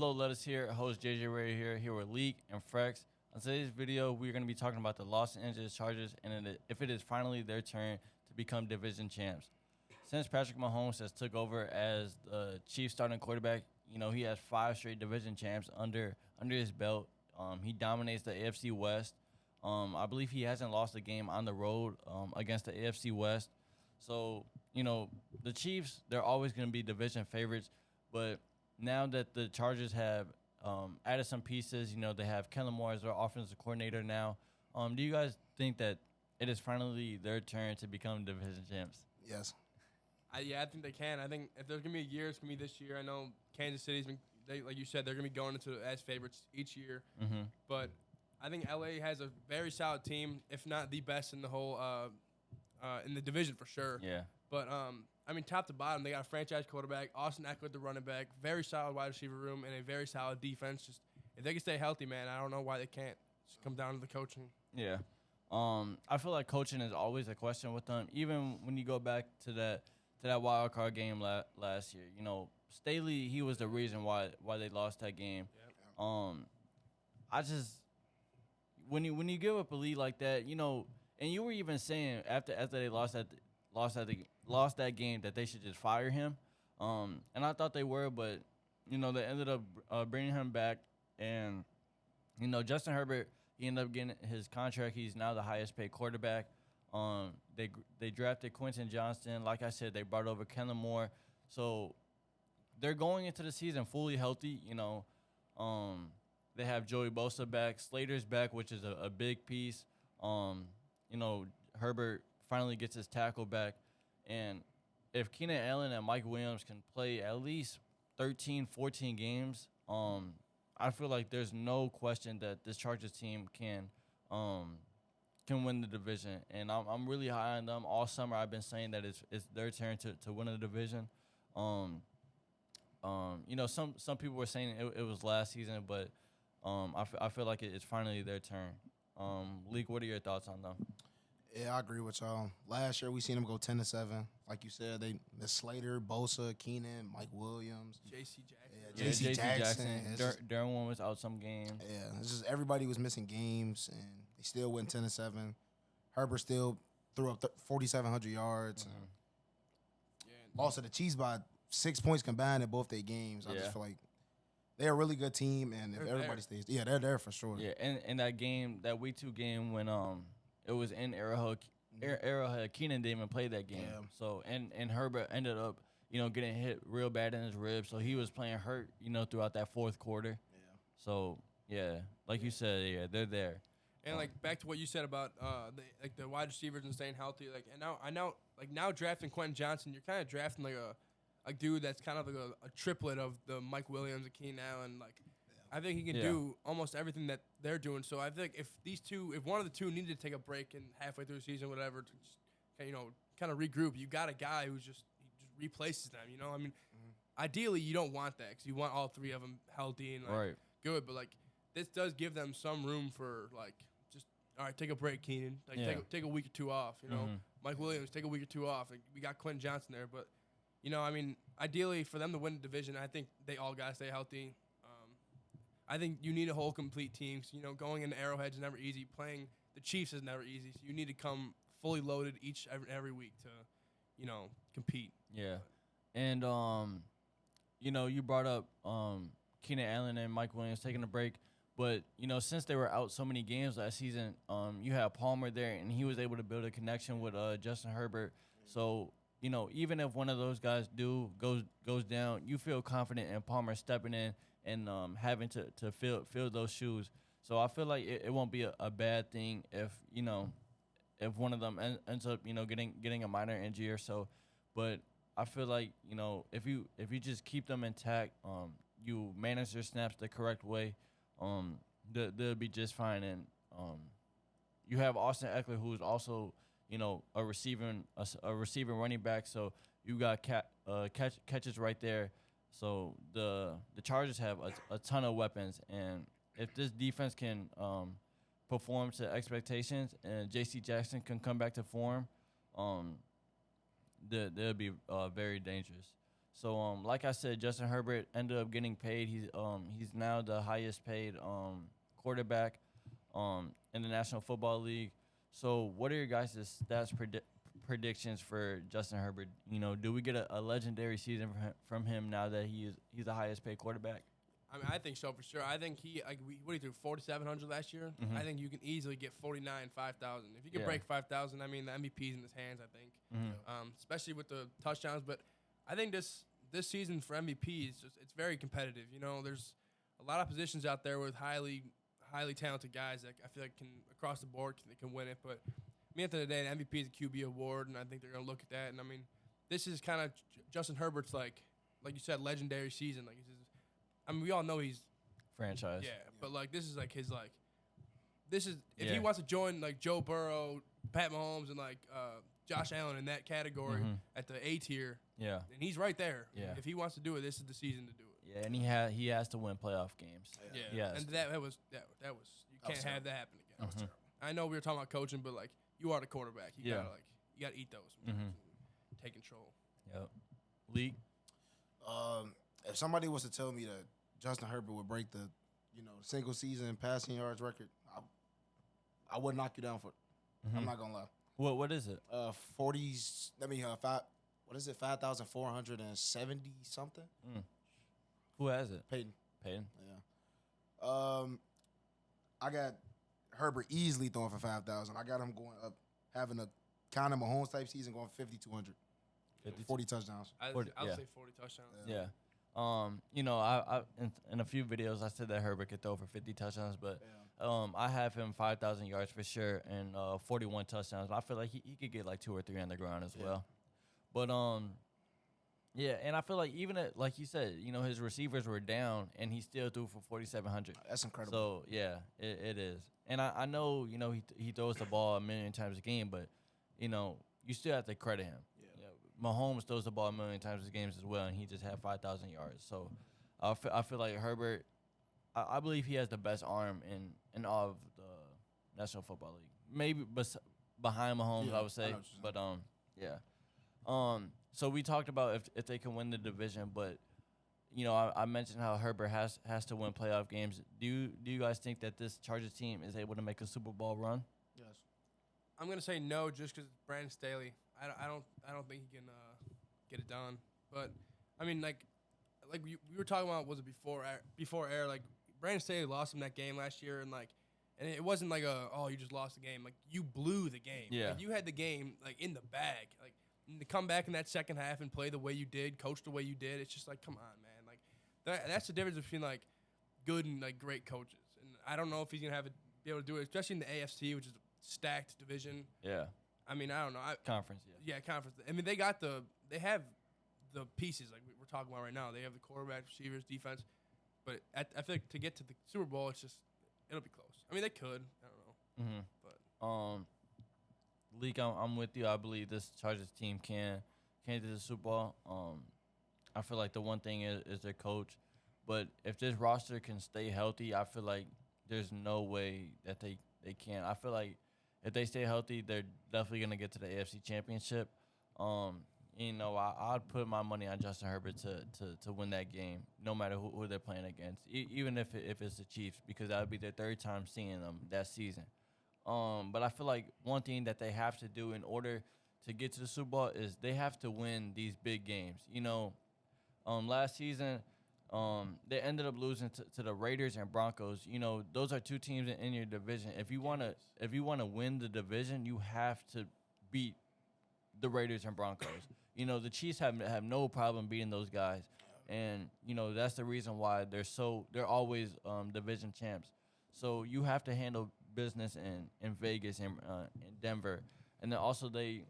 Hello, let us here. Host JJ Ray here with Leak and Frecks. On today's video, we're going to be talking about the Los Angeles Chargers and if it is finally their turn to become division champs. Since Patrick Mahomes has took over as the Chiefs starting quarterback, he has 5 straight division champs under his belt. He dominates the AFC West. I believe he hasn't lost a game on the road against the AFC West. So, the Chiefs, they're always going to be division favorites, but now that the Chargers have added some pieces, they have Kellen Moore as their offensive coordinator now. Do you guys think that it is finally their turn to become division champs? Yes. I think they can. I think if there's going to be a year, it's going to be this year. I know Kansas City's been, like you said, they're going to be going into as favorites each year. Mm-hmm. But I think LA has a very solid team, if not the best in the whole in the division for sure. Yeah. But top to bottom, they got a franchise quarterback, Austin Eckler, the running back, very solid wide receiver room, and a very solid defense. Just if they can stay healthy, man, I don't know why they can't. Just come down to the coaching. Yeah. I feel like coaching is always a question with them. Even when you go back to that wild card game last year, Staley, he was the reason why they lost that game. Yep. I just when you give up a lead like that, and you were even saying after they lost that game that they should just fire him. And I thought they were, but they ended up bringing him back, and Justin Herbert, he ended up getting his contract. He's now the highest paid quarterback. They drafted Quentin Johnston. Like I said, they brought over Kellen Moore. So they're going into the season fully healthy. They have Joey Bosa back. Slater's back, which is a big piece. Herbert finally gets his tackle back. And if Keenan Allen and Mike Williams can play at least 13, 14 games, I feel like there's no question that this Chargers team can win the division. And I'm really high on them. All summer I've been saying that it's their turn to win the division. Some people were saying it was last season, but I feel like it's finally their turn. Leak, what are your thoughts on them? Yeah, I agree with y'all. Last year we seen them go 10-7. Like you said, they missed Slater, Bosa, Keenan, Mike Williams, J.C. Jackson. Yeah, J.C. Jackson. Darren was out some games. Yeah, it's just everybody was missing games, and they still went 10-7. Herbert still threw up 4,700 yards. Yeah. Lost to the Chiefs by 6 points combined in both their games. I just feel like they're a really good team, and if everybody stays, they're there for sure. Yeah, and that game, that week 2 game when it was in Arrowhead, Keenan didn't even play that game. Yeah. So and Herbert ended up, getting hit real bad in his ribs. So he was playing hurt, throughout that fourth quarter. Yeah. So like you said, they're there. And back to what you said about the wide receivers and staying healthy. Now drafting Quentin Johnson, you're kind of drafting a dude that's kind of like a triplet of the Mike Williams and Keenan Allen. I think he can do almost everything that they're doing. So I think if one of the two needed to take a break and halfway through the season, whatever, to just, kind of regroup, you got a guy who just replaces them. Ideally you don't want that because you want all 3 of them healthy and good. But this does give them some room for just all right, take a break, Keenan. Take a week or 2 off. Mike Williams, take a week or 2 off. We got Quentin Johnson there, but ideally for them to win the division, I think they all gotta stay healthy. I think you need a whole complete team. So, going into Arrowhead is never easy. Playing the Chiefs is never easy. So you need to come fully loaded every week to, compete. Yeah, and you brought up Keenan Allen and Mike Williams taking a break, but since they were out so many games last season, you had Palmer there, and he was able to build a connection with Justin Herbert. So even if one of those guys goes down, you feel confident in Palmer stepping in and having to fill those shoes. So I feel like it won't be a bad thing if one of them ends up getting a minor injury or so. But I feel like if you just keep them intact, you manage their snaps the correct way, they'll be just fine. And you have Austin Eckler, who's also a receiving running back. So you got catches right there. So the Chargers have a ton of weapons, and if this defense can perform to expectations and J.C. Jackson can come back to form, they'll be very dangerous. So like I said, Justin Herbert ended up getting paid. He's now the highest paid quarterback in the National Football League. So what are your guys' stats predictions for Justin Herbert? You know, do we get a legendary season from him now that he's the highest paid quarterback? I mean, I think so for sure. I think what did he do, 4,700 last year? Mhm. I think you can easily get 49, 5,000. If you can break 5,000, I mean, the MVP's in his hands, I think, especially with the touchdowns. But I think this season for MVP it's very competitive. You know, there's a lot of positions out there with highly talented guys that I feel like can across the board can win it. But I mean, at the end of the day, the MVP is a QB award, and I think they're gonna look at that. And I mean, this is kind of Justin Herbert's like you said, legendary season. Like, I mean, we all know he's franchise. Yeah, but like this is like his like. This is if he wants to join like Joe Burrow, Pat Mahomes, and like Josh Allen in that category at the A tier. Yeah, and he's right there. Yeah, if he wants to do it, this is the season to do it. Yeah, and he has to win playoff games. Yeah, and that was you can't have that happen again. I know we were talking about coaching, but like you are the quarterback. You gotta eat those. Take control. Yep. League. If somebody was to tell me that Justin Herbert would break the, single season passing yards record, I would knock you down for it. I'm not gonna lie. What is it? 40s. What is it? 5,470 something. Who has it? Peyton. Yeah. I got Herbert easily throwing for 5,000. I got him going up, having a kind of Mahomes type season, going 5,200. 40 touchdowns. I'll say 40 touchdowns. Yeah. I in a few videos I said that Herbert could throw for 50 touchdowns, but I have him 5,000 yards for sure and 41 touchdowns. I feel like he could get like 2 or 3 on the ground as well. But and I feel like even like you said, his receivers were down and he still threw for 4,700. That's incredible. So yeah, it is. And I know he throws the ball a million times a game, but you still have to credit him. Mahomes throws the ball a million times a game as well, and he just had 5,000 yards. So I feel like Herbert, I believe he has the best arm in all of the National Football League. Maybe behind Mahomes, I would say. But so we talked about if they can win the division, but I mentioned how Herbert has to win playoff games. Do you guys think that this Chargers team is able to make a Super Bowl run? Yes. I'm gonna say no, just because Brandon Staley. I don't think he can get it done. But I mean, like we were talking about, was it before air? Like Brandon Staley lost him that game last year, and it wasn't like you just lost the game. Like you blew the game. Yeah. Like, you had the game like in the bag. Like to come back in that second half and play the way you did, coach the way you did. It's just like, come on, man. Like that's the difference between like good and like great coaches. And I don't know if he's gonna be able to do it, especially in the AFC, which is a stacked division. Yeah. I mean, I don't know. Conference, yeah, conference. I mean, they have the pieces like we're talking about right now. They have the quarterback, receivers, defense. But I feel like to get to the Super Bowl, it'll be close. I mean, they could. I don't know. But Leak, I'm with you. I believe this Chargers team can do the Super Bowl. I feel like the one thing is their coach. But if this roster can stay healthy, I feel like there's no way that they can. I feel like if they stay healthy, they're definitely going to get to the AFC Championship. I'd put my money on Justin Herbert to win that game, no matter who they're playing against, even if it's the Chiefs, because that would be their third time seeing them that season. But I feel like one thing that they have to do in order to get to the Super Bowl is they have to win these big games. Last season, they ended up losing to the Raiders and Broncos. Those are two teams in your division. If you wanna win the division, you have to beat the Raiders and Broncos. The Chiefs have no problem beating those guys, and that's the reason why they're always division champs. So you have to handle business in Vegas and in Denver, and then also they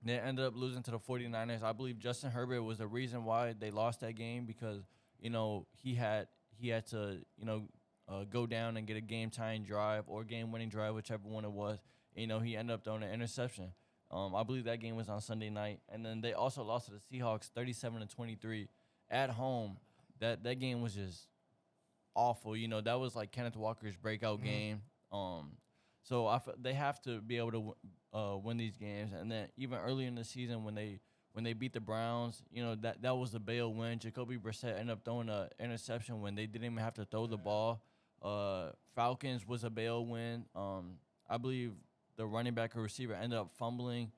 ended up losing to the 49ers. I believe Justin Herbert was the reason why they lost that game because he had to go down and get a game-tying drive or game-winning drive, whichever one it was. He ended up throwing an interception. I believe that game was on Sunday night, and then they also lost to the Seahawks 37-23 at home. That game was just awful. That was like Kenneth Walker's breakout game. So they have to be able to win these games, and then even early in the season when when they beat the Browns, that was a bail win. Jacoby Brissett ended up throwing an interception when they didn't even have to throw the ball. Falcons was a bail win. I believe the running back or receiver ended up fumbling.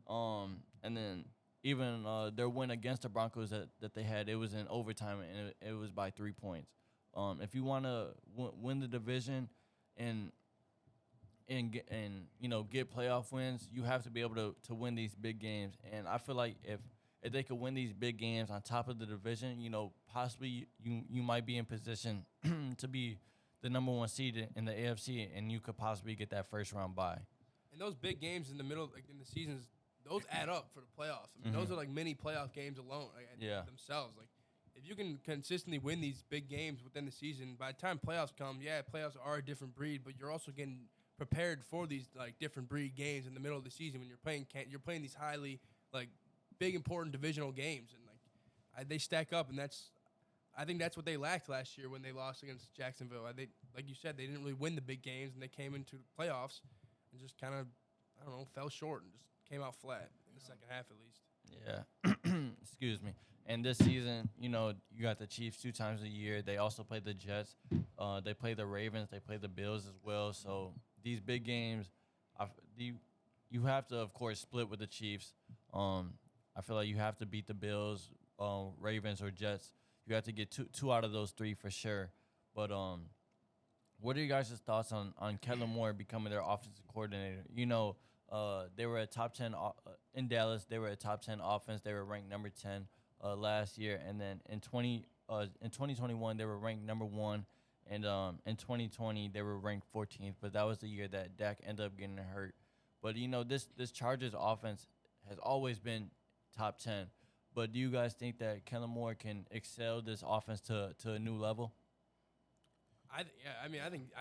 And then even their win against the Broncos that they had, it was in overtime, and it was by 3 points. If you want to win the division and get playoff wins, you have to be able to win these big games. And I feel like if they could win these big games on top of the division, possibly you might be in position to be the number 1 seed in the AFC, and you could possibly get that first round bye. And those big games in the middle, like in the seasons, those add up for the playoffs. I mean, those are like mini playoff games alone, themselves. Like, if you can consistently win these big games within the season, by the time playoffs come, playoffs are a different breed, but you're also getting prepared for these like different breed games in the middle of the season when you're playing these highly like big important divisional games, and like they stack up, and I think that's what they lacked last year when they lost against Jacksonville. Like you said, they didn't really win the big games, and they came into the playoffs and just kind of, I don't know, fell short and just came out flat in the second half at least. Yeah. Excuse me. And this season, you got the Chiefs 2 times a year. They also play the Jets. They play the Ravens. They play the Bills as well. So these big games, you have to, of course, split with the Chiefs. I feel like you have to beat the Bills, Ravens, or Jets. You have to get two out of those 3 for sure. But what are you guys' thoughts on Kellen Moore becoming their offensive coordinator? They were a top 10 in Dallas. They were a top 10 offense. They were ranked number 10 last year, and then in 2021 they were ranked number 1, and in 2020 they were ranked 14th. But that was the year that Dak ended up getting hurt. But this Chargers offense has always been top 10. But do you guys think that Kellen Moore can excel this offense to a new level? I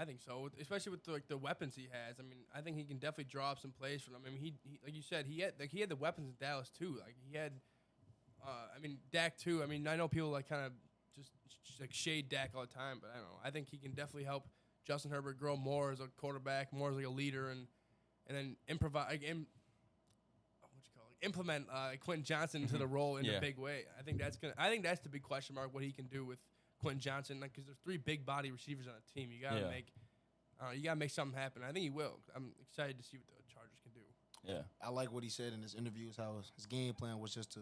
think so, especially with the weapons he has. I mean, I think he can definitely draw up some plays for them. I mean, he like you said, he had the weapons in Dallas too. Like he had, Dak too. I mean, I know people like kind of just like shade Dak all the time, but I don't know. I think he can definitely help Justin Herbert grow more as a quarterback, more as like a leader, and then implement Quentin Johnson into the role in a big way. I think that's the big question mark, what he can do with Quentin Johnson, because there's 3 big body receivers on a team. You gotta make something happen. I think he will. I'm excited to see what the Chargers can do. Yeah, I like what he said in his interviews. How his game plan was just to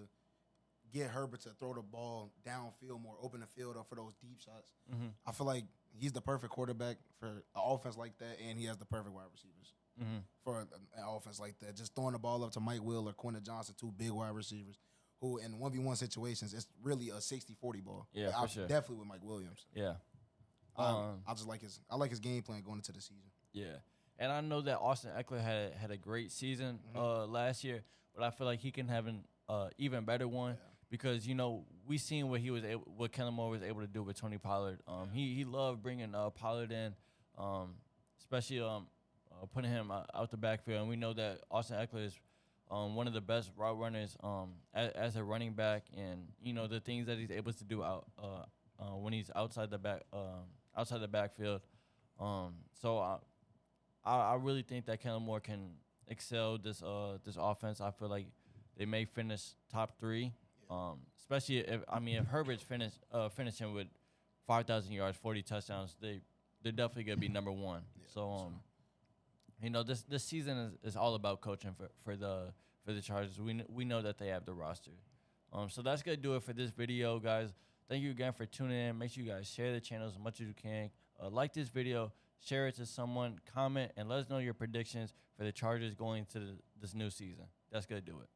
get Herbert to throw the ball downfield more, open the field up for those deep shots. Mm-hmm. I feel like he's the perfect quarterback for an offense like that, and he has the perfect wide receivers for an offense like that. Just throwing the ball up to Mike Will or Quentin Johnson, 2 big wide receivers, who in 1v1 situations, it's really a 60-40 ball. Yeah, for sure. Definitely with Mike Williams. Yeah. I like his game plan going into the season. Yeah. And I know that Austin Eckler had a great season last year, but I feel like he can have an even better one because, we seen what Kellen Moore was able to do with Tony Pollard. He loved bringing Pollard in, especially putting him out the backfield. And we know that Austin Eckler is one of the best route runners as a running back, and the things that he's able to do when he's outside the backfield. So I really think that Kellen Moore can excel this offense. I feel like they may finish top 3, especially if Herbert's finishing with 5,000 yards, 40 touchdowns. They're definitely gonna be number 1. This season is all about coaching for the Chargers. We know that they have the roster. So that's gonna do it for this video, guys. Thank you again for tuning in. Make sure you guys share the channel as much as you can. Like this video, share it to someone, comment, and let us know your predictions for the Chargers going into this new season. That's gonna do it.